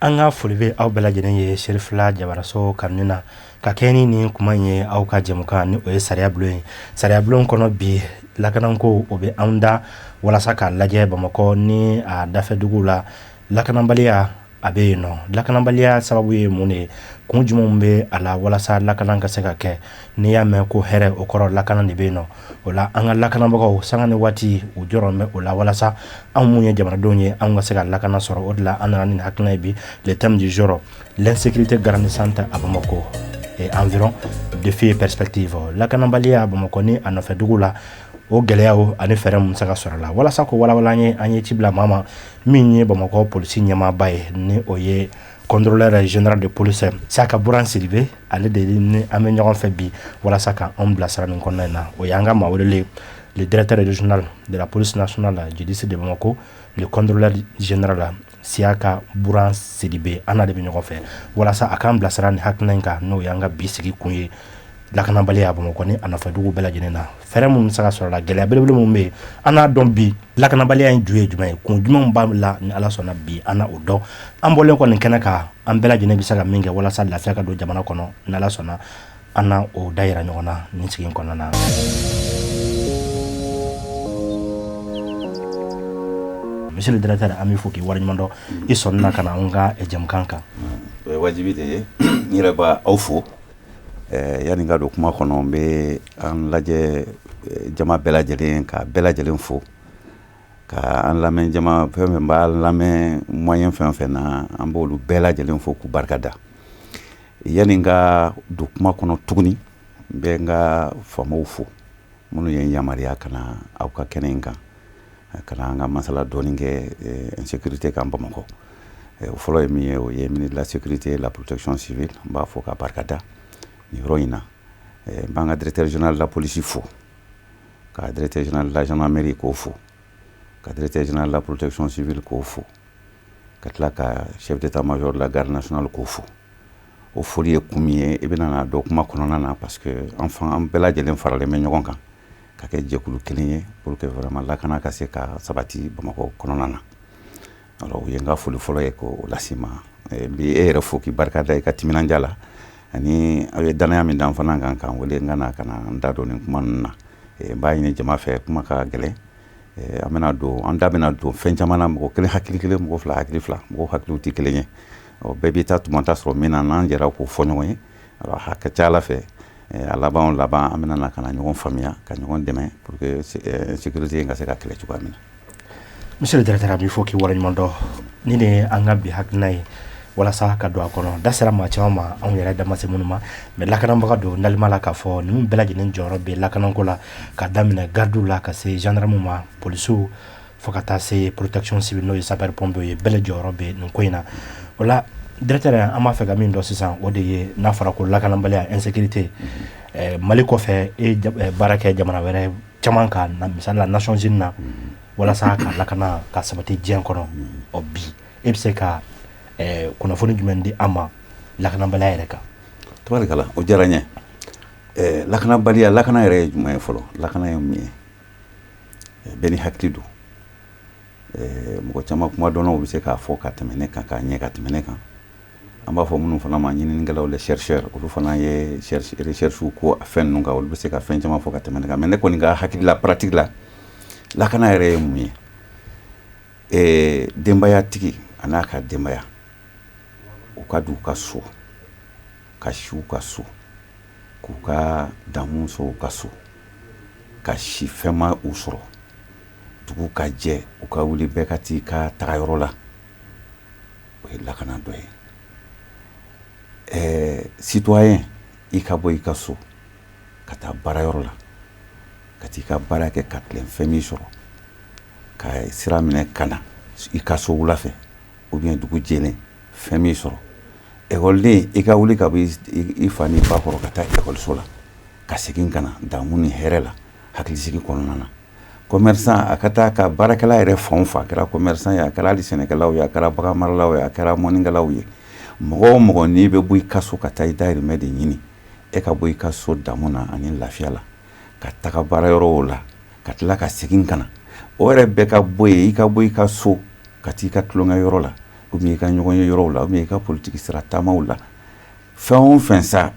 anga folibe aw bela jenen ye Cherifla jabaraso kanuna ka keni ni kuma ye aw ka jemuka ni o ye Sariya Blon. Sariya Blon kono bi lakananko obe anda wala saka laje Bamako ni a dafe dugu la lakanambaliya abe no lakanambaliya sababu ye mune kunjumum be ala wala sa lakanan ka se ka ke ni ya me ko here o koro lakanan de be no ola anga lakanambago sangani wati o jorome ola wala sa amunye jamana donye anga se ka lakana soro odla anana ni hakna bi le thème du jour l'insécurité grandissante à Bamako et environ défis et perspectives lakanambaliya Bamako ni anofe dugula o geleyawo ani fere mun saka soro la wala sa ko wala wala nye anye tibla mama minye Bamako police nyama baye ni oye contrôleur général de police saka buran silibe ale de ni ame ñogon fe bi wala saka on blasara ni konna na o yanga ma wole le directeur régional de la police nationale du district de Bamako le contrôleur général siaka buran silibe ana de ñogon fe wala sa aka blasara ni haknenka no yanga bi sigi kunye lakanambaliya Bamako ni anafa dugu bela jenena fere mun saka soro la gele belebele mun be ana don bi lakanambaliya en juye jumay kun jumon ba la ni ala sona bi ana odo ambolen ko ni kenaka an bela jene bi saka minge wala sa lafiya ka do jamana kono na ala sona ana o daira nyona ni sigin kono na monsieur le directeur ami foki war nyando isonna kana nga e jam kanka wajibi de ngira ba awfo yani nga do kuma kono be an laje jama bela jelen ka bela jelen fo ka an lamen jama femme ba lamen moyen fen na ambolu bela jelen fo ku barkada yani nga do kuma kono tugni be nga famo fo munu yen yamariya kana aw ka kenenga kana nga masala doninge insécurité ka Bamako o folo mi o ye ministre de la sécurité et la protection civile ba fo ka barkada ni roina banga directeur général de la police fo ka directeur général de la gendarmerie ko fo ka directeur général de la protection civile ko fo katla ka chef d'état-major de la garde nationale ko fo o foli e kumiye e bena do kuma konona na parce que enfant am bela jelen farale me nyogon kan ka ke jekulu kelinye pour que vraiment la kana ka se ka sabati Bamako konona na alors yenga foli folo e ko lasima bi e refo ki barkada e ka timina njala ani awe danaya min dan fana kan wole ngana kana ndado ni kuma na bayi ni jama fe kuma ka gele amena do anda bena do fenjamana mo kele hakili mo fla hakili fla mo hakili ti kele nye o bebi ta to monta so mina nan jera ko fonyo yi alors hakka chala fe ala ba on laba amena na kana nyon famia ka nyon demain pour que sécurité nga se ka kele chuba mina monsieur le directeur abi foki wala nyondo ni ne angabi haknai wala sa ka do akono dasera ma chama on yera da masemunuma me lakanamba do nalmala ka fo ni mun belaji nin joro be lakananko la ka damina gardu la ka se gendarme ma polisu fo ka ta se protection civile no saper pombe ye bele joro be nun koina wala directeur ama fe gamin do sisan o de ye na fara ko lakanamba la insécurité mali ko fe e barake jamana were chamanka na misala nations unies na wala sa ka lakana ka sabati jien kono o bi e se ka kuna foni jumendi ama lakana baliya yere ka tabarikala o jaranya lakana baliya lakana yere jumay folo lakana yomi beni haklidu mo chama kuma dono bi se ka fo ka temene kan ka nye ka temene kan amba fo munu fana ma nyini ngalaw le chercheur o fana ye recherche ko afen nunga o bi se ka fen chama fo ka temene kan men ko nga hakli la pratique la lakana yere yomi dembaya tigi anaka dembaya ukadu kaso kashu kaso kuka damuso kaso kashi fema usoro dugu ka je uka wuli bekati ka tagayorola o la kana doye citoyen ikabo ikaso kata barayorola katika barake katlen femi soro ka siramine kana ikaso wulafe ou bien dugu jelen femi soro école ika wuli ka bi ifani ba koro kata école sola ka segin kana damuni herela hakili sigi konona commerçant akata ka barakala ere fonfa kara commerçant ya kara li sénégalaw ya kara bagamarlaw ya kara moningalaw ye mogo ni be buy kaso kata idaire mede nyini e ka buy kaso damuna ani lafiala kata ka barayoro la katla ka segin kana ore be ka buy ika buy kaso katika tlonga yorola ou bien i ka ɲɔgɔn ye yɔrɔw la ou bien i ka politiki sira taamaw la fɛn o fɛn sa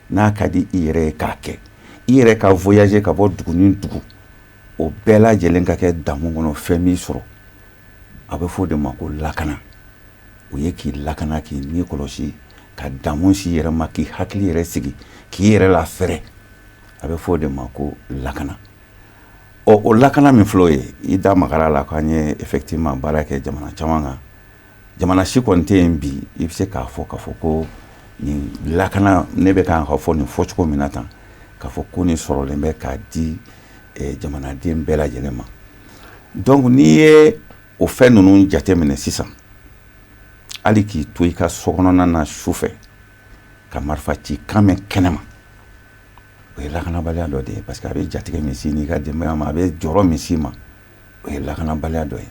n'a ka di i yɛrɛ ye k'a kɛ i yɛrɛ ka voyager ka bɔ dugu ni dugu o bɛɛ lajɛlen ka kɛ damu kɔnɔ fɛn min sɔrɔ a bɛ fɔ de ma ko lakana o ye k'i lakana k'i ni kɔlɔsi ka damu si yɛrɛ ma k'i hakili yɛrɛ sigi k'i yɛrɛ la fɛrɛ a bɛ fɔ de ma ko lakana o lakana min filɛ o ye i da magara la k'an ye effectivement baara kɛ jamana caman kan jamana si kɔni tɛ yen bi i bɛ se k'a fɔ ko nin lakana ne bɛ kan ka fɔ nin fɔcogo min na tan k'a fɔ ko nin sɔrɔlen bɛ k'a di jamanaden bɛɛ lajɛlen ma donc n'i ye o fɛn ninnu jateminɛ sisan hali k'i to i ka sokɔnɔna na su fɛ ka marifa ci kan mɛn kɛnɛma o ye lakanabaliya dɔ de ye parce que a bɛ jatigɛ min si n'i ka denbaya ma a bɛ jɔrɔ min si ma o ye lakanabaliya dɔ ye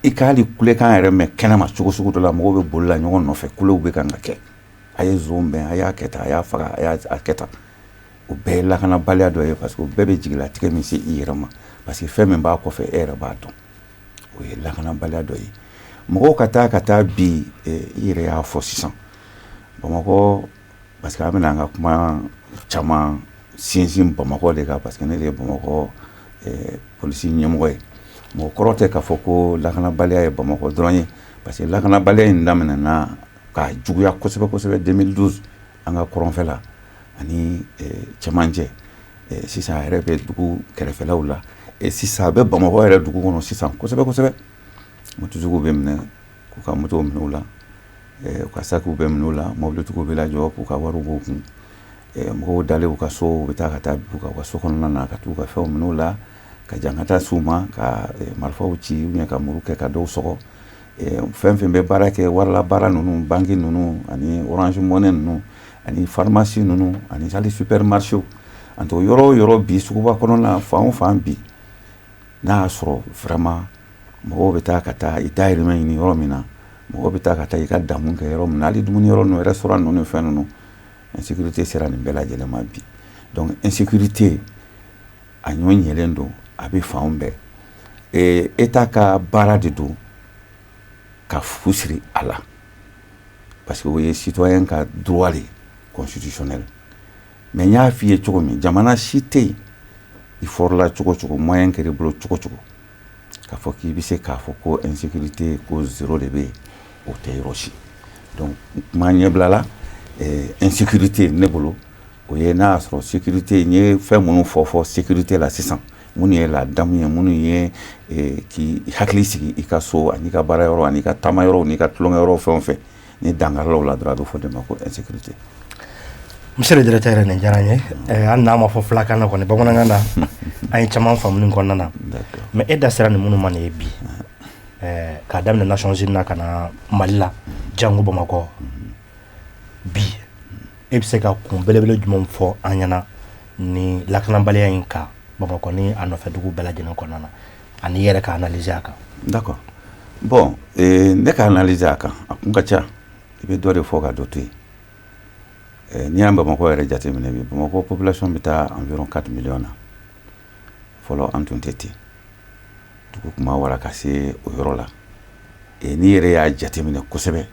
i ka hali kulekan yɛrɛ mɛn kɛnɛma cogo sugu dɔ la mɔgɔw bɛ bolila ɲɔgɔn nɔfɛ kulew bɛ kan ka kɛ a ye zon bɛn a y'a kɛ tan a y'a faga a y'a kɛ tan o bɛɛ ye lakanabaliya dɔ ye parce que o bɛɛ bɛ jigilatigɛ min se i yɛrɛ ma parce que fɛn min b'a kɔfɛ e yɛrɛ b'a dɔn o ye lakanabaliya dɔ ye mɔgɔw ka taa bi i yɛrɛ y'a fɔ sisan Bamako parce que an bɛna an ka kuma caman sinsin Bamako de kan parce que ne de ye Bamako polisi ɲɛmɔgɔ ye mɔgɔ kɔrɔ tɛ k'a fɔ ko lakanabaliya ye Bamako dɔrɔn ye parce que lakanabaliya in daminɛna k'a juguya kosɛbɛ kosɛbɛ 2012 an ka kɔrɔnfɛ la ani cɛmancɛ sisan a yɛrɛ bɛ dugu kɛrɛfɛlaw la sisan a bɛ Bamako yɛrɛ dugu kɔnɔ sisan kosɛbɛ kosɛbɛ mototigiw bɛ minɛ k'u ka motow minɛ u la u ka sakiw bɛ minɛ u la mobilitigiw bɛ lajɔ k'u ka wariw b'u kun mɔgɔw dalen u ka so u bɛ taa ka taa u ka so kɔnɔna na ka t'u ka fɛnw minɛ u la ka jankata s'u ma ka marifaw ci ou bien ka muru kɛ ka dɔw sɔgɔ fɛn fɛn bɛ baara kɛ warila baara ninnu banki ninnu ani orange money ninnu ani pharmacie ninnu ani hali supermarché an to yɔrɔ o yɔrɔ bi suguba kɔnɔna fan o fan bi n'a y'a sɔrɔ vraiment mɔgɔw bɛ taa ka taa i dahirimɛ ɲini yɔrɔ min na mɔgɔw bɛ taa ka taa i ka damu kɛ yɔrɔ min na hali dumuni yɔrɔ ninnu restaurant ninnu ni fɛn ninnu insécurité sera nin bɛɛ lajɛlen ma bi donc insécurité a ɲɔgɔn ɲɛlen don a bɛ fan bɛɛ État ka baara de don ka fu siri a la parce que o ye citoyen ka droit de constitutionnel mais n y'a f'i ye cogo min jamana si tɛ yen i fɔrɔla cogo o cogo moyen kɛr'i bolo cogo o cogo k'a fɔ k'i bɛ se k'a fɔ ko insécurité ko zéro de bɛ yen o tɛ yɔrɔ si donc kuma ɲɛbila la insécurité ne bolo o ye n'a y'a sɔrɔ sécurité n ye fɛn minnu fɔ sécurité la sisan minnu ye ladamu ye minnu ye k'i hakili sigi i ka so ani ka baara yɔrɔ ani ka taama yɔrɔ n'i ka tulonkɛ yɔrɔ fɛn o fɛn ni dangaralaw la dɔrɔn a bɛ fɔ de ma ko insécurité. Monsieur le directeur nin diyara n ye hali n'a ma fɔ filakan na kɔni bamanankan na an ye caman faamu nin kɔnɔna na mais e da sera nin minnu ma nin ye bi k'a daminɛ Nations Unies na ka na Mali la jango Bamako bi e bɛ se ka kun belebele jumɛn fɔ an ɲɛna ni lakanabaliya in kan Bamako ni a nɔfɛ dugu bɛɛ lajɛlen kɔnɔna na ani yɛrɛ ka analyse a kan. D'accord bon ne ka analyse a kan a kun ka ca i bɛ dɔ de fɔ ka dɔ to yen. N'i y'an Bamako yɛrɛ jateminɛ bi Bamako population bɛ taa environ 4 millions na fɔlɔ an tun tɛ ten dugu tun ma wara ka se o yɔrɔ la n'i yɛrɛ y'a jateminɛ kosɛbɛ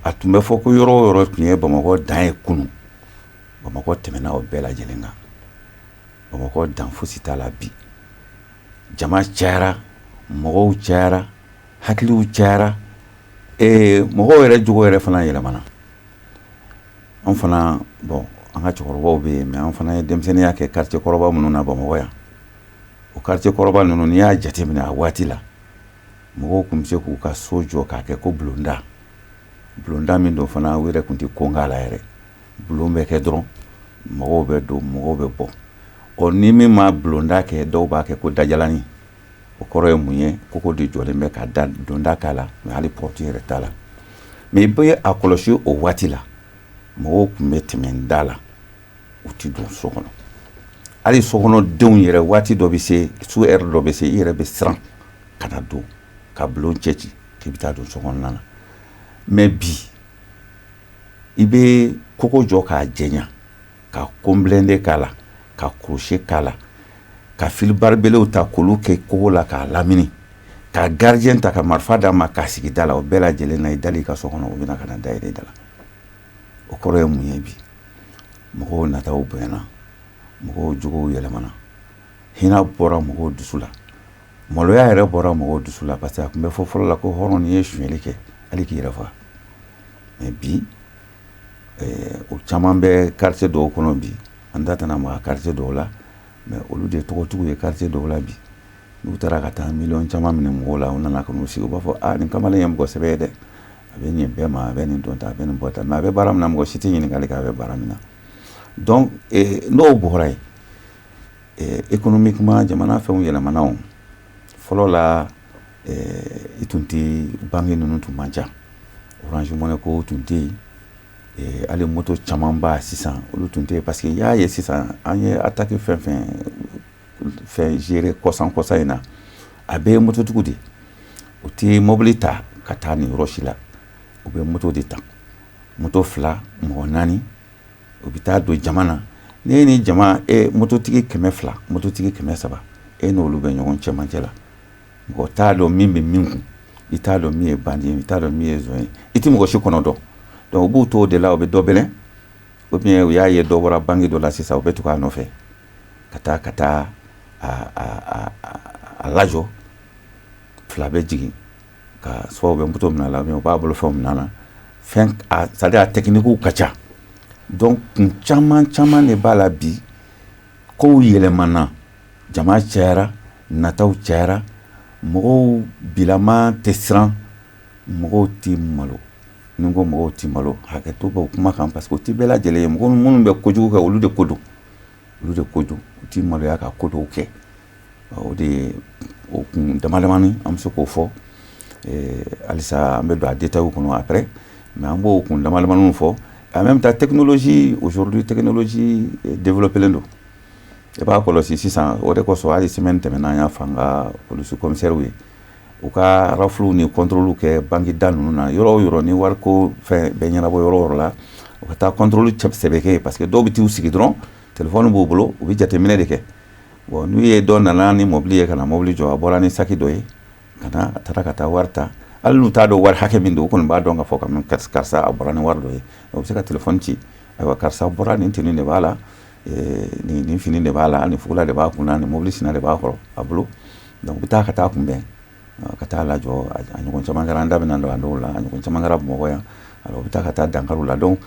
a tun bɛ fɔ ko yɔrɔ o yɔrɔ tun ye Bamako dan ye kunun Bamako tɛmɛna o bɛɛ lajɛlen kan Bamako dan fosi t'a la bi jama cayara mɔgɔw cayara hakiliw cayara mɔgɔw yɛrɛ jogo yɛrɛ fana yɛlɛmana an fana bon an ka cɛkɔrɔbaw bɛ yen mais an fana ye denmisɛnninya kɛ quartier kɔrɔba minnu na Bamako yan o quartier kɔrɔba ninnu n'i y'a jateminɛ a waati la mɔgɔw tun bɛ se k'u ka so jɔ k'a kɛ ko bulonda min don fana u yɛrɛ tun tɛ ko k'a la yɛrɛ bulon bɛ kɛ dɔrɔn mɔgɔw bɛ don mɔgɔw bɛ bɔ ni min ma bulonda kɛ dɔw b'a kɛ ko dajalani o kɔrɔ ye mun ye koko de jɔlen bɛ ka donda k'a la mais hali porte yɛrɛ t'a la mais i bɛ a kɔlɔsi o waati la mɔgɔw tun bɛ tɛmɛ da la u tɛ don so kɔnɔ hali sokɔnɔdenw yɛrɛ waati dɔ bɛ se su heure dɔ bɛ se i yɛrɛ bɛ siran ka na don ka bulon cɛ ci k'i bɛ taa don so kɔnɔna na mais bi i bɛ koko jɔ k'a jɛɲa ka konbilende k'a la ka crochet k'a la ka fil barbelew ta k'olu kɛ kogo la k'a lamini ka gardien ta ka marifa d'a ma k'a sigi da la o bɛɛ lajɛlen na i dali ka so kɔnɔ u bɛna ka na dayɛlɛ da la o kɔrɔ ye mun ye bi mɔgɔw nataw bonyana mɔgɔw jogow yɛlɛmana hinɛ bɔra mɔgɔw dusu la maloya yɛrɛ bɔra mɔgɔw dusu la parce que a tun bɛ fɔ fɔlɔ la ko hɔrɔn ni ye suɲɛli kɛ hali k'i yɛrɛ faga mais bi o caman bɛ quartier dɔw kɔnɔ bi an da tɛna maga quartier dɔw la mais olu de tɔgɔtigiw ye quartier dɔw la bi n'u taara ka taa miliyɔn caman minɛ mɔgɔw la u nana ka n'u sigi u b'a fɔ nin kamalen ye mɔgɔ sɛbɛ ye dɛ a bɛ nin bɛɛ ma a bɛ nin dɔn ta a bɛ nin bɔ ta mais a bɛ baara min na mɔgɔ si tɛ ɲininkali kɛ a bɛ baara min na donc n'o bɔra yen économiquement jamana fɛnw yɛlɛmana o fɔlɔ la i tun tɛ banque ninnu tun man ca orange money ko tun tɛ yen hali moto caman ba sisan olu tun tɛ yen parce que i y'a ye sisan an ye attaque fɛn gérer kɔsan in na a bɛɛ ye mototigiw de u tɛ mobili ta ka taa nin yɔrɔ si la u bɛ moto de ta moto 2 mɔgɔ 4 u bɛ taa don jama na ne ye ni jama mototigi 200 mototigi 300 n'olu bɛ ɲɔgɔn cɛmancɛ la mɔgɔ t'a dɔn min bɛ min kun i t'a dɔn min ye bandi ye i t'a dɔn min ye zɔn ye i tɛ mɔgɔ si kɔnɔ dɔn donc u b'u to o de la u bɛ dɔ bɛlɛn ou bien u y'a ye dɔ bɔra banque dɔ la sisan u bɛ tugu a nɔfɛ ka taa a lajɔ 2 bɛ jigin ka soit u bɛ moto minɛ a la u b'a bolo fɛnw minɛ a la c'est-à-dire a technique ka ca donc kun caman de b'a la bi kow yɛlɛmana jama cayara nataw cayara mɔgɔw bilama tɛ siran mɔgɔw tɛ malo ni ko mɔgɔw tɛ malo hakɛto b'o kuma kan parce que o tɛ bɛɛ lajɛlen ye mɔgɔ minnu bɛ kojugu kɛ olu de ko don u tɛ maloya ka ko dɔw kɛ o de ye o kun damadamani an bɛ se k'o fɔ halisa an bɛ don a détails kɔnɔ après mais an b'o kun damadamaniw fɔ en même temps technologie aujourd'hui technologie développée don i b'a kɔlɔsi sisan o de kosɔn hali semaine tɛmɛna an y'a fɔ an ka police commissaires ye u ka rafles ni contrôles kɛ banque da ninnu na yɔrɔ o yɔrɔ ni wariko fɛn bɛ ɲɛnabɔ yɔrɔ o yɔrɔ la u ka taa contrôle sɛbɛ kɛ parce que dɔw bɛ t'u sigi dɔrɔn téléphone b'u bolo u bɛ jateminɛ de kɛ bon n'u ye dɔ nana ni mobili ye ka na mobili jɔ a bɔra ni saki dɔ ye ka na a taara ka taa wari ta hali n'u t'a dɔn wari hakɛ min don u kɔni b'a dɔn k'a fɔ karisa a bɔra ni wari dɔ ye u bɛ se ka téléphone ci ayiwa karisa bɔra nin tenue de b'a la nin fini de b'a la nin fugula de b'a kun na nin mobili sina de b'a kɔrɔ a bolo donc u bɛ taa ka taa kunbɛn ka taa lajɔ a ɲɔgɔn caman kɛra an da bɛna don a dɔw la a ɲɔgɔn caman kɛra Bamakɔ yan alors u bɛ taa ka taa dankari u la donc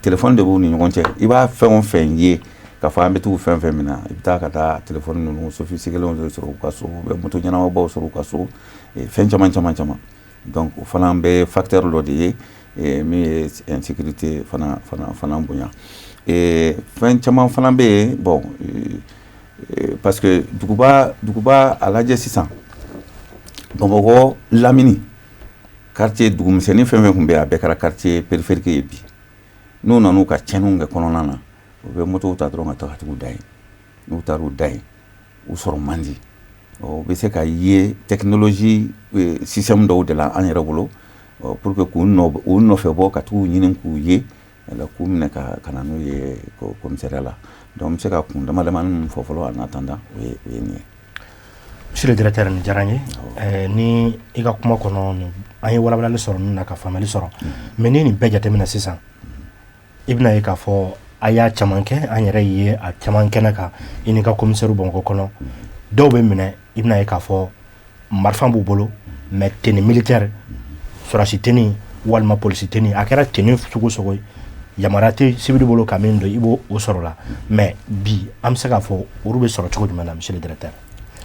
téléphone de b'u ni ɲɔgɔn cɛ i b'a fɛn o fɛn ye k'a fɔ an bɛ t'u fɛn fɛn min na i bɛ taa ka taa téléphone ninnu sophistiquélenw sɔrɔ u ka so u bɛ moto ɲɛnamabaw sɔrɔ u ka so fɛn caman donc o fana bɛ facteur dɔ de ye min ye insécurité fana bonya fɛn caman fana bɛ yen bon parce que duguba a lajɛ sisan Bamakɔ Lamini quartier dugumisɛnnin fɛn fɛn tun bɛ yen a bɛɛ kɛra quartier périphérique ye bi n'u nan'u ka tiɲɛniw kɛ kɔnɔna na u bɛ motow ta dɔrɔn ka taa ka t'u da yen n'u taar'u da yen u sɔrɔ man di u bɛ se ka ye technologie système dɔw de la an yɛrɛ bolo pour que k'u nɔfɛ bɔ ka t'u ɲini k'u ye k'u minɛ ka na n'u ye commissariat la donc n bɛ se ka kun damadamani min fɔ fɔlɔ en attendant o ye nin ye. Monsieur le directeur ni diyara n ye ni i ka kuma kɔnɔ an ye walawalali sɔrɔ min na ka faamuyali sɔrɔ mais ni nin bɛɛ jateminɛ sisan i bɛna ye k'a fɔ a y'a caman kɛ an yɛrɛ ye a caman kɛnɛ kan i ni ka commissaire Bamakɔ kɔnɔ dɔw bɛ minɛ i bɛna ye k'a fɔ marifa b'u bolo mais tenue militaire sɔrasi tenue walima polisi tenue a kɛra tenue sugu sogo ye yamaruya tɛ sibiri bolo ka min dɔn i b'o sɔrɔ la mais bi an bɛ se k'a fɔ olu bɛ sɔrɔ cogo jumɛn na monsieur le directeur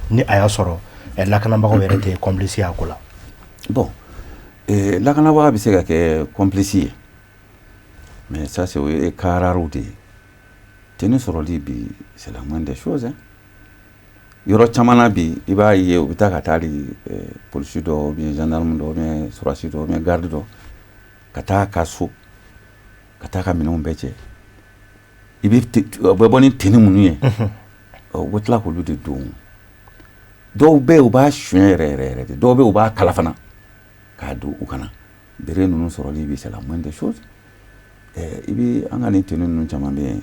ni a y'a sɔrɔ lakanabagaw yɛrɛ tɛ complice a ko la. Bon lakanabaga bɛ se ka kɛ complice ye mais ça c'est o ye cas rares de ye tenue sɔrɔli bi c'est la moindre des choses yɔrɔ caman na bi i b'a ye u bɛ taa ka taa polisi dɔ bien gendarme dɔ bien sɔrɔsi dɔ bien garde dɔ ka taa ka so ka taa ka minɛnw bɛɛ cɛ i bɛ bɔ ni tenue minnu ye u bɛ tila k'olu de don dɔw bɛ u b'a suɲɛ yɛrɛ de dɔw bɛ u b'a kala fana k'a don u kana bere ninnu sɔrɔli bi c'est la moindre des choses i bɛ an ka nin tenue ninnu caman bɛ yen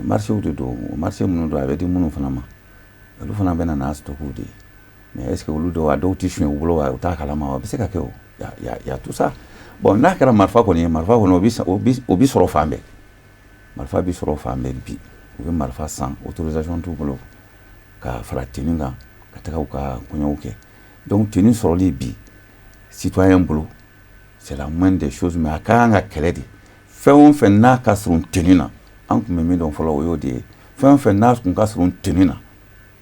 marché de don marché minnu don a bɛ di minnu fana ma olu fana bɛ na n'a stockiw de ye mais est-ce que olu dɔw a dɔw tɛ suɲɛ u bolo wa u t'a kalama wa a bɛ se ka kɛ o y a tout ça bon n'a kɛra marifa kɔni ye marifa kɔni o bi sɔrɔ fan bɛɛ marifa bi sɔrɔ fan bɛɛ bi u bɛ marifa san autorisation t'u bolo ka fara tenue kan ka taga u ka kɔɲɔw kɛ donc tenue sɔrɔli bi citoyen bolo c'est la moindre des choses mais a ka kan ka kɛlɛ de fɛn o fɛn n'a ka surun tenue na an tun bɛ min dɔn fɔlɔ o y'o de ye fɛn o fɛn n'a tun ka surun tenue na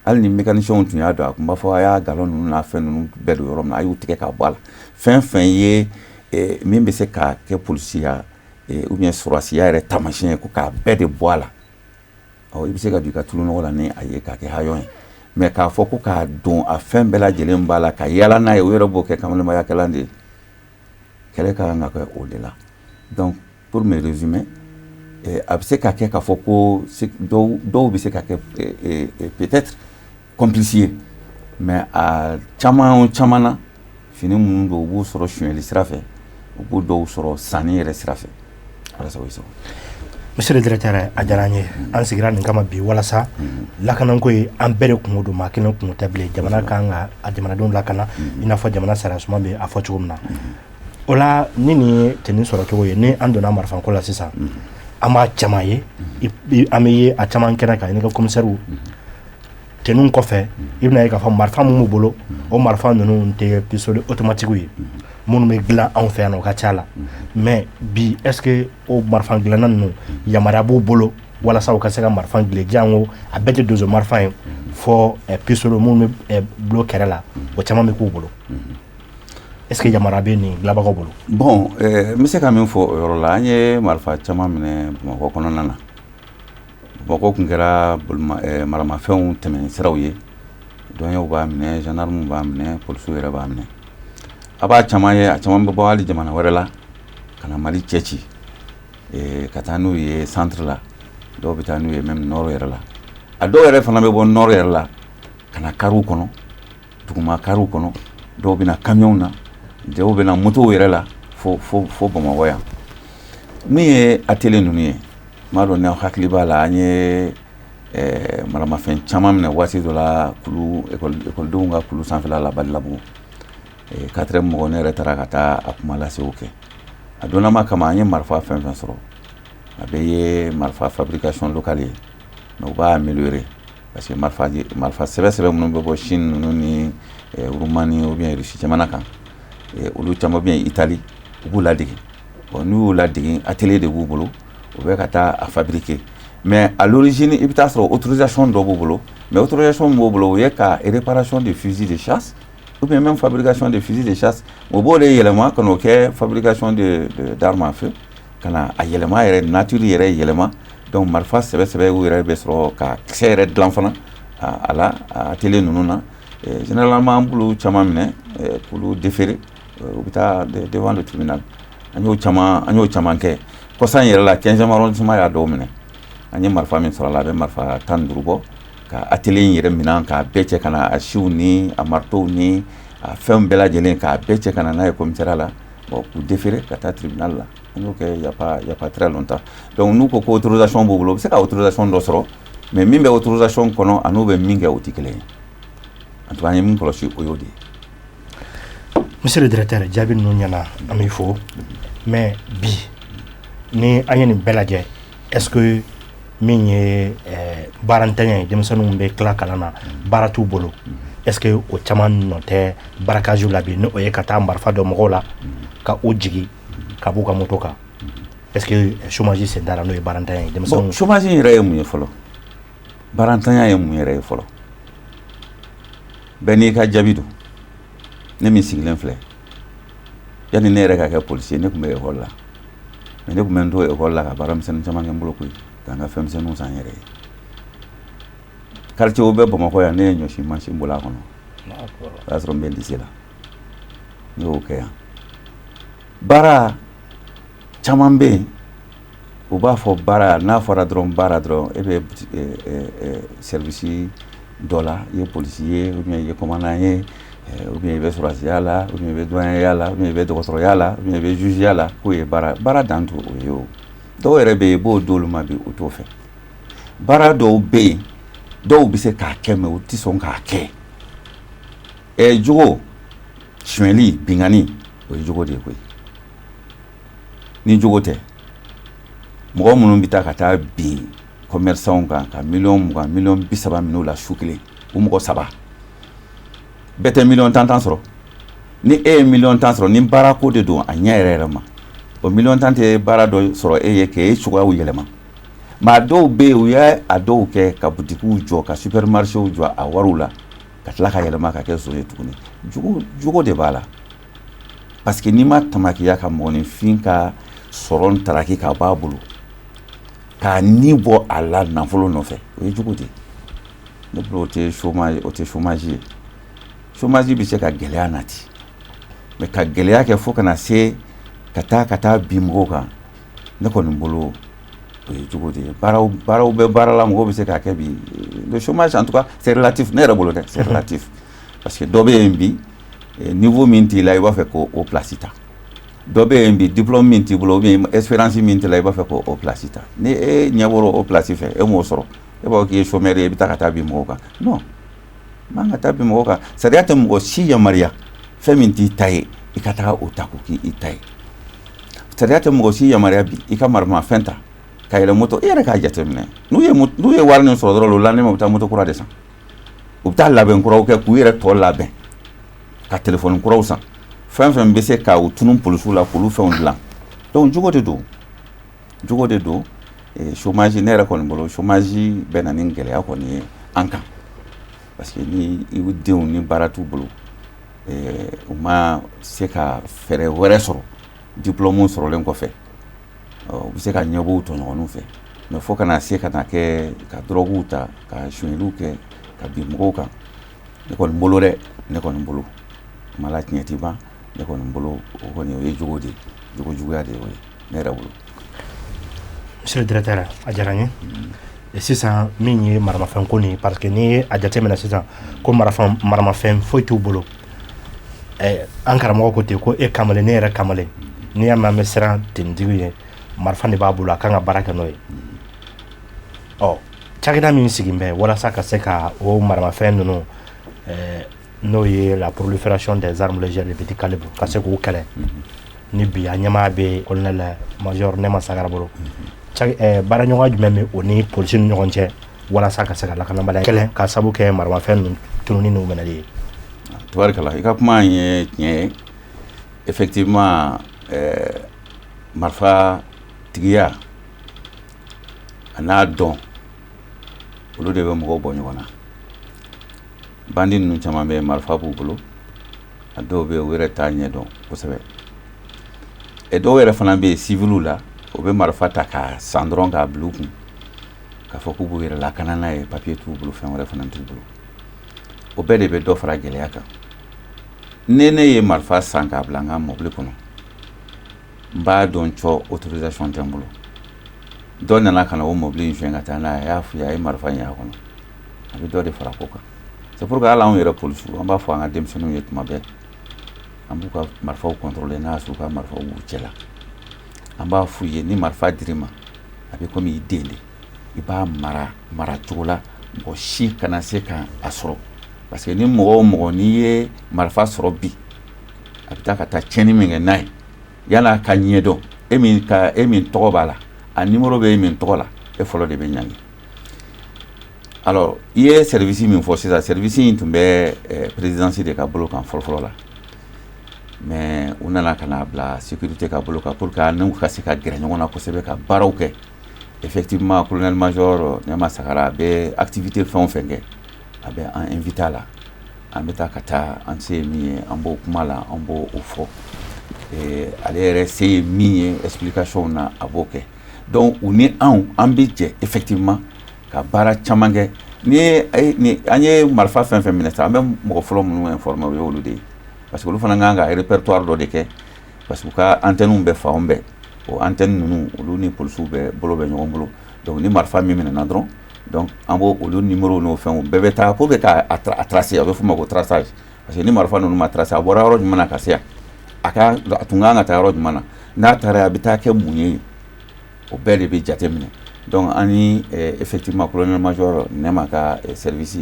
hali ni mécaniciens tun y'a dɔn a tun b'a fɔ a y'a galon ninnu n'a fɛn ninnu bɛɛ don yɔrɔ min na a y'u tigɛ ka bɔ a la fɛn fɛn ye min bɛ se ka kɛ polisiya ou bien sɔrɔsiya yɛrɛ taamasiyɛn ye ko k'a bɛɛ de bɔ a la i bɛ se ka don i ka tulonɔgɔ la ni a ye k'a kɛ hayɔn ye mais k'a fɔ ko k'a don a fɛn bɛɛ lajɛlen b'a la ka yala n'a ye o yɛrɛ b'o kɛ kamalenmayakɛlan de ye kɛlɛ ka kan ka kɛ o de la donc pour me résumer a bɛ se ka kɛ k'a fɔ ko dɔw bɛ se ka kɛ peut-être complice ye mais a caman na fini minnu don u b'u sɔrɔ suɲɛli sira fɛ u b'u dɔw sɔrɔ sanni yɛrɛ sira fɛ ala sago i sago. Monsieur le directeur a diyara an ye an sigira nin kama bi walasa lakanako ye an bɛɛ de kungo don maa kelen kungo tɛ bilen jamana kan ka a jamanadenw lakana i n'a fɔ jamana sariya suma bɛ a fɔ cogo min na o la ni nin ye tenue sɔrɔ cogo ye ni an donna marifanko la sisan an b'a caman ye an bɛ ye a caman kɛnɛ kan i ni ka commissaire tenue kɔfɛ i bɛna ye k'a fɔ marifa min b'u bolo o marifa ninnu tɛ pistolet automatique ye minnu bɛ dilan anw fɛ yan o ka ca la mais bi est-ce que o marifa dilanna ninnu yamaruya b'u bolo walasa u ka se ka marifa dilan jango a bɛɛ tɛ dozo marifa ye fɔ pistolet minnu bɛ bulon kɛrɛ la o caman bɛ k'u bolo est-ce que yamaruya bɛ nin dilanbagaw bolo. bon n bɛ se ka min fɔ o yɔrɔ la an ye marifa caman minɛ Bamakɔ kɔnɔna na Bamakɔ tun kɛra maramafɛnw tɛmɛ siraw ye douaniers b'a minɛ gendarmes b'a minɛ policiers yɛrɛ b'a minɛ a b'a caman ye a caman bɛ bɔ hali jamana wɛrɛ la ka na Mali cɛ ci ka taa n'u ye centre la dɔw bɛ taa n'u ye même nord yɛrɛ la a dɔw yɛrɛ fana bɛ bɔ nord yɛrɛ la ka na kariw kɔnɔ duguma kariw kɔnɔ dɔw bɛ na camions na dɔw bɛ na motow yɛrɛ la fo Bamakɔ yan min ye atelier ninnu ye m'a dɔn n'aw hakili b'a la an ye maramafɛn caman minɛ waati dɔ la ekɔlidenw ka kulu sanfɛla la Badilabugu 4e mɔgɔ ne yɛrɛ taara ka taa a kuma lasew kɛ a donnama kama an ye marifa fɛn fɛn sɔrɔ a bɛ ye marifa fabrication locale ye mais u b'a améliorer parce que marifa sɛbɛ minnu bɛ bɔ Chine ninnu ni Roumanie ou bien Russie jamana kan olu caman bɛ yen Italie u b'u ladege bon n'u y'u ladege atelier de b'u bolo u bɛ ka taa a fabriquer mais à l'origine i bɛ taa sɔrɔ autorisation dɔ b'u bolo mais autorisation min b'u bolo o ye ka réparation de fusils de chasse ou bien même fabrication de fusils de chasse o b'o de yɛlɛma ka n'o kɛ fabrication d'armes à feu ka na a yɛlɛma yɛrɛ nature yɛrɛ yɛlɛma donc marifa sɛbɛ u yɛrɛ bɛ sɔrɔ ka kisɛ yɛrɛ dilan fana a la a atelier ninnu na généralement an b'olu caman minɛ k'olu déférer u bɛ taa devant le tribunal an y'o caman kɛ kɔsan yɛrɛ la 15e arrondissement y'a dɔw minɛ an ye marifa min sɔrɔ a la a bɛ marifa 15 bɔ ka atelier in yɛrɛ minɛ k'a bɛɛ cɛ ka na a siw ni a marteau ni a fɛnw bɛɛ lajɛlen k'a bɛɛ cɛ ka na n'a ye commissariat la bon k'u déférer ka taa tribunal la an y'o kɛ y a pas très longtemps donc n'u ko autorisation b'u bolo u bɛ se ka autorisation dɔ sɔrɔ mais min bɛ autorisation kɔnɔ a n'u bɛ min kɛ o tɛ kelen ye en tout cas an ye min kɔlɔsi o y'o de ye. Monsieur le directeur jaabi ninnu ɲɛna an b'i fo mais bi ni an ye nin bɛɛ lajɛ est-ce que min ye baarantanya ye denmisɛnninw bɛ tila kalan na baara t'u bolo est-ce que o caman nɔ tɛ barakage la bi ni o ye ka taa marifa dɔ mɔgɔw la ka o jigi ka b'u ka moto kan est-ce que chômage sen dara n'o ye baarantanya ye denmisɛnninw. bon chômage yɛrɛ ye mun ye fɔlɔ baarantanya ye mun yɛrɛ ye fɔlɔ bɛɛ n'i ka jaabi don ne min sigilen filɛ yanni ne yɛrɛ ka kɛ policier ne tun bɛ école la mais ne tun bɛ n to école la ka baaramisɛnnin caman kɛ n bolo koyi k'an ka fɛnmisɛnninw san n yɛrɛ ye quartier o bɛ Bamakɔ yan ne ye ɲɔsi mansin bolo a kɔnɔ o y'a sɔrɔ n bɛ lycée la ne y'o kɛ yan baara caman bɛ yen u b'a fɔ baara n'a fɔra dɔrɔn baara dɔrɔn e bɛ service dɔ la i ye policier ye ou bien i ye commandant ye ou bien i bɛ sɔrɔsiya la ou bien i bɛ douanier la ou bien i bɛ dɔgɔtɔrɔya la ou bien i bɛ juge la k'o ye baara dan t'o ye o dɔw yɛrɛ bɛ yen i b'o d'olu ma bi o t'o fɛ baara dɔw bɛ yen dɔw bɛ se k'a kɛ mais u tɛ sɔn k'a kɛ jogo suɲɛli bingani o ye jogo de ye koyi ni jogo tɛ mɔgɔ minnu bɛ taa ka taa bin commerçants kan ka miliyɔn 20 miliyɔn 30 minɛ u la su kelen o mɔgɔ 3 bɛɛ tɛ miliyɔn 10 sɔrɔ ni e ye miliyɔn 10 sɔrɔ ni baara ko de don a ɲɛ yɛrɛ ma o miliyɔn 10 tɛ baara dɔ sɔrɔ e ye k'e cogoyaw yɛlɛma maa dɔw bɛ yen u y'a dɔw kɛ ka butikiw jɔ ka supermarchés jɔ a wariw la ka tila ka yɛlɛma ka kɛ so ye tuguni jogo de b'a la parce que n'i ma tamakiya ka mɔgɔninfin ka sɔrɔ ntaraki ka b'a bolo k'a ni bɔ a la nafolo nɔfɛ o ye jogo de ye ne bolo o tɛ chômage ye chômage bɛ se ka gɛlɛya nati mais ka gɛlɛya kɛ fo kana se ka taa bin mɔgɔw kan ne kɔni bolo o ye jogo de ye baaraw bɛ baara la mɔgɔw bɛ se k'a kɛ bi le chômage en tout cas c'est relatif ne yɛrɛ bolo dɛ c'est relatif parce que dɔ bɛ yen bi niveau min t'i la i b'a fɛ k'o place ta dɔ bɛ yen bi diplôme min t'i bolo ou bien expérience min t'i la i b'a fɛ k'o place ta ni e ɲɛ bɔra o place fɛ e m'o sɔrɔ e b'a fɔ k'i ye chômeur ye i bɛ taa ka taa bin mɔgɔw kan non man ka taa bin mɔgɔw kan sariya tɛ mɔgɔ si yamaruya fɛn min t'i ta ye i ka taa o ta k'o k'i ta ye sariya tɛ mɔgɔ si yamaruya bi i ka maramafɛn ta ka yɛlɛ moto e yɛrɛ k'a jateminɛ n'u ye wari nin sɔrɔ dɔrɔn o la ne ma u bɛ taa moto kura de san u bɛ taa labɛn kuraw kɛ k'u yɛrɛ tɔ labɛn ka telefɔni kuraw san fɛn fɛn bɛ se ka u tunun polisiw la k'olu fɛnw dilan donc jogo de don chômage ne yɛrɛ kɔni bolo chômage bɛ na ni gɛlɛya kɔni ye an kan parce que ni i denw ni baara t'u bolo u ma se ka fɛɛrɛ wɛrɛ sɔrɔ diplôme sɔrɔlen kɔfɛ u bɛ se ka ɲɛbɔ u tɔɲɔgɔnw fɛ mais fo kana se ka na kɛ ka droguw ta ka suɲɛliw kɛ ka bin mɔgɔw kan ne kɔni bolo dɛ ne kɔni bolo mala tiɲɛ tɛ ban ne kɔni bolo o kɔni o ye jogo de jogo juguya de ye o ye ne yɛrɛ bolo. Monsieur le directeur a diyara n ye sisan min ye maramafɛn ko nin parce que ni a jateminɛ sisan ko maramafɛn foyi t'u bolo an karamɔgɔ ko ten ko e kamalen ne yɛrɛ kamalen n'i y'a mɛn an bɛ siran tenitigi ye marifa de b'a bolo a kan ka baara kɛ n'o ye cakɛda min sigilen bɛ walasa ka se ka o maramafɛn ninnu n'o ye la prolifération des armes légères de petit calibre ka se k'u kɛlɛ ni bi a ɲɛmaa bɛ colonel major Nema Sagara bolo baaraɲɔgɔn jumɛn bɛ o ni polisi ni ɲɔgɔn cɛ walasa ka se ka lakanabaliya kɛlɛ ka sabu kɛ maramafɛn ninnu tununi n'u minɛli ye. Tubarikala i ka kuma ye tiɲɛ ye effectivement marifa tigiya a n'a dɔn olu de bɛ mɔgɔw bɔ ɲɔgɔn na bandi ninnu caman bɛ marifa b'u bolo a dɔw bɛ u yɛrɛ t'a ɲɛ dɔn kosɛbɛ dɔw yɛrɛ fana bɛ yen civiliw la u bɛ marifa ta k'a san dɔrɔn k'a bila u kun k'a fɔ k'u b'u yɛrɛ lakana n'a ye papiye t'u bolo fɛn wɛrɛ fana t'u bolo o bɛɛ de bɛ dɔ fara gɛlɛya kan ne ye marifa san k'a bila n ka mɔbili kɔnɔ n b'a dɔn cɔ autorisation tɛ n bolo dɔ nana ka na o mɔbili in suɲɛ ka taa n'a ye a y'a f'i ye a ye marifa in y'a kɔnɔ a bɛ dɔ de fara ko kan c'est pour que hali anw yɛrɛ polisiw an b'a fɔ an ka denmisɛnninw ye tuma bɛɛ an b'u ka marifaw contrôler n'a y'a sɔrɔ u ka marifaw b'u cɛ la an b'a f'u ye ni marifa dir'i ma a bɛ komi i den de i b'a mara cogo la mɔgɔ si kana se ka a sɔrɔ parce que ni mɔgɔ o mɔgɔ n'i ye marifa sɔrɔ bi a bɛ taa ka taa tiɲɛni min kɛ n'a ye yala ka ɲɛdɔn e min tɔgɔ b'a la a numéro bɛ e min tɔgɔ la e fɔlɔ de bɛ ɲangi alors i ye service min fɔ sisan service in tun bɛ présidence de ka bolo kan fɔlɔfɔlɔ la mais u nana ka na bila sécurité ka bolo kan pour que n'u ka se ka gɛrɛ ɲɔgɔn na kosɛbɛ ka baaraw kɛ effectivement colonel major Nema Sagara a bɛ activité fɛn o fɛn kɛ a bɛ an invité a la an bɛ taa ka taa an se ye min ye an b'o kuma la an b'o fɔ ale yɛrɛ se ye min ye explication na a b'o kɛ donc u ni an bɛ jɛ effectivement ka baara caman kɛ ni an ye marifa fɛn fɛn minɛ sisan an bɛ mɔgɔ fɔlɔ minnu informé o ye olu de ye parce que olu fana kan ka répertoire dɔ de kɛ parce que u ka antenne bɛ fan bɛɛ o antenne ninnu olu ni polisiw bɛ bolo bɛ ɲɔgɔn bolo donc ni marifa min minɛna dɔrɔn donc an b'o olu numéro n'o fɛnw bɛɛ bɛ taa pour que k'a tracer a bɛ f'o ma ko traçage parce que ni marifa ninnu ma tracer a bɔra yɔrɔ jumɛn na ka se yan a tun kan ka taa yɔrɔ jumɛn na n'a taara a bɛ taa kɛ mun ye o bɛɛ de bɛ jate minɛ donc an ni effectivement colonel major Nema ka service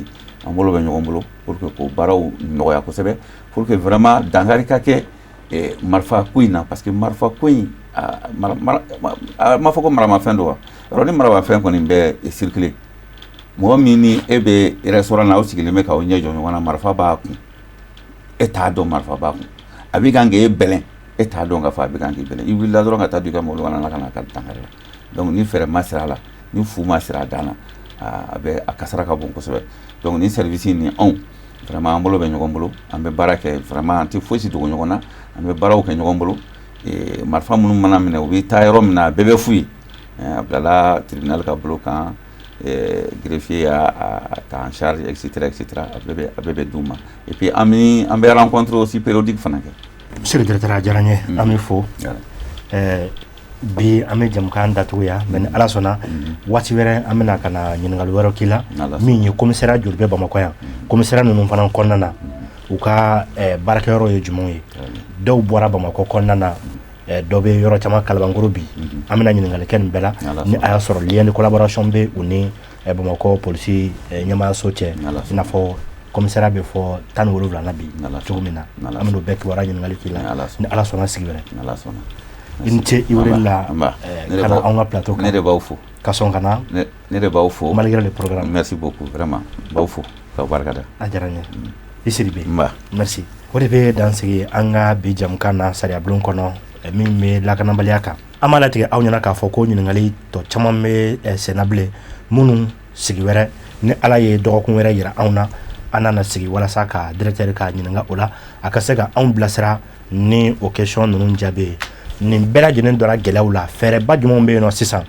an bolo bɛ ɲɔgɔn bolo pour que ko baaraw nɔgɔya kosɛbɛ pour que vraiment dankari ka kɛ marifa ko in na parce que marifa ko in m'a fɔ ko maramafɛn don wa yɔrɔ ni maramafɛn kɔni bɛ circuler mɔgɔ min ni e bɛ restaurant na aw sigilen bɛ k'aw ɲɛ jɔ ɲɔgɔn na marifa b'a kun e t'a dɔn marifa b'a kun a bɛ kan k'e bɛlɛn e t'a dɔn k'a fɔ a bɛ kan k'i bɛlɛn i wulila dɔrɔn ka taa du i ka mobili kɔnɔ na ka na ka dankari la donc ni fɛɛrɛ ma sira la ni fu ma sira a dan na a bɛ a kasara ka bon kosɛbɛ donc ni service ni anw vraiment an bolo bɛ ɲɔgɔn bolo an bɛ baara kɛ vraiment an tɛ foyi si dogo ɲɔgɔn na an bɛ baaraw kɛ ɲɔgɔn bolo marifa minnu mana minɛ u bɛ taa yɔrɔ min na a bɛɛ bɛ fu ye a bilala tribunal ka bolo kan greffier y'a ta en charge etc etc a bɛɛ bɛ d'u ma et puis an bɛ rencontre aussi périodique fana kɛ. Monsieur le directeur a diyara n ye an bɛ fo bi an bɛ jamukan datugu yan mais ni Ala sɔnna waati wɛrɛ an bɛna ka na ɲininkali wɛrɛw k'i la min ye commissariat joli bɛ Bamakɔ yan commissariat ninnu fana kɔnɔna na u ka baarakɛyɔrɔ ye jumɛnw ye dɔw bɔra Bamakɔ kɔnɔna na dɔ bɛ yɔrɔ caman Kalabankoro bi an bɛna ɲininkali kɛ nin bɛɛ la ni a y'a sɔrɔ lien de collaboration bɛ u ni Bamakɔ polisi ɲɛmaayaso cɛ i n'a fɔ commissariat bɛ fɔ 17 na bi cogo min na an bɛna o bɛɛ kibaruya ɲininkali k'i la ni Ala sɔnna sigi wɛrɛ i ni ce i wele la ka na anw ka plateau kan ne de b'aw fo ka sɔn ka na ne de b'aw fo malgré le programme merci beaucoup vraiment b'aw fo k'aw barikada a diyara n ye i Sidibe merci o de bɛ dan sigi an ka bi jamukan na Sariya Blon kɔnɔ min bɛ lakanabaliya kan an b'a latigɛ aw ɲɛna k'a fɔ ko ɲininkali tɔ caman bɛ senna bilen minnu sigi wɛrɛ ni Ala ye dɔgɔkun wɛrɛ yira anw na an nana sigi walasa ka directeur ka ɲininka o la a ka se ka anw bilasira ni o question ninnu jaabi nin bɛɛ lajɛlen dɔra gɛlɛyaw la fɛɛrɛba jumɛnw bɛ yen nɔ sisan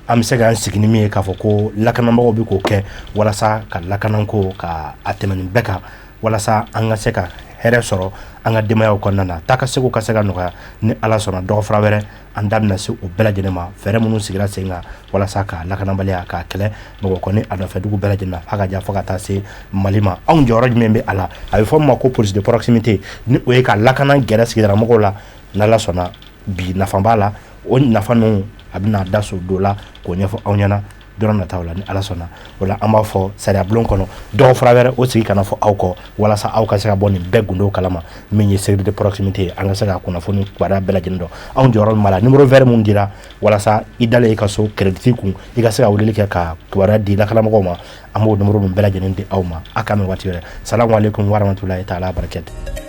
an bɛ se k'an sigi ni min ye k'a fɔ ko lakanabagaw bɛ k'o kɛ walasa ka lakanako ka a tɛmɛ nin bɛɛ kan walasa an ka se ka hɛrɛ sɔrɔ an ka denbayaw kɔnɔna na taa ka segu ka se ka nɔgɔya ni Ala sɔnna dɔgɔfara wɛrɛ an da bɛna se o bɛɛ lajɛlen ma fɛɛrɛ minnu sigira sen kan walasa ka lakanabaliya k'a kɛlɛ Bamakɔ ni a nɔfɛ dugu bɛɛ lajɛlen na f'a ka diya fo ka taa se Mali ma anw jɔyɔrɔ jumɛn bɛ a la a bɛ fɔ min ma ko police de proximité ni o ye ka lakana gɛrɛ sigidaramɔgɔw la n'Ala sɔnna bi nafa b'a la o nafa ninnu a bɛna da so dɔ la k'o ɲɛfɔ aw ɲɛna dɔrɔn nataw la ni Ala sɔnna o la an b'a fɔ Sariya Blon kɔnɔ dɔgɔfara wɛrɛ o sigi kana fɔ aw kɔ walasa aw ka se ka bɔ nin bɛɛ gundow kalama min ye sécurité proximité ye an ka se ka kunnafoni kibaruya bɛɛ lajɛlen dɔn anw jɔyɔrɔ min b'a la numéro vert mun dira walasa i dalen i ka so crédit kun i ka se ka weleli kɛ ka kibaruya di lakalamɔgɔw ma an b'o numéro nun bɛɛ lajɛlen di aw ma a k'a mɛn waati wɛrɛ salamu aleykum wa rahmatulahi taala barakɛtu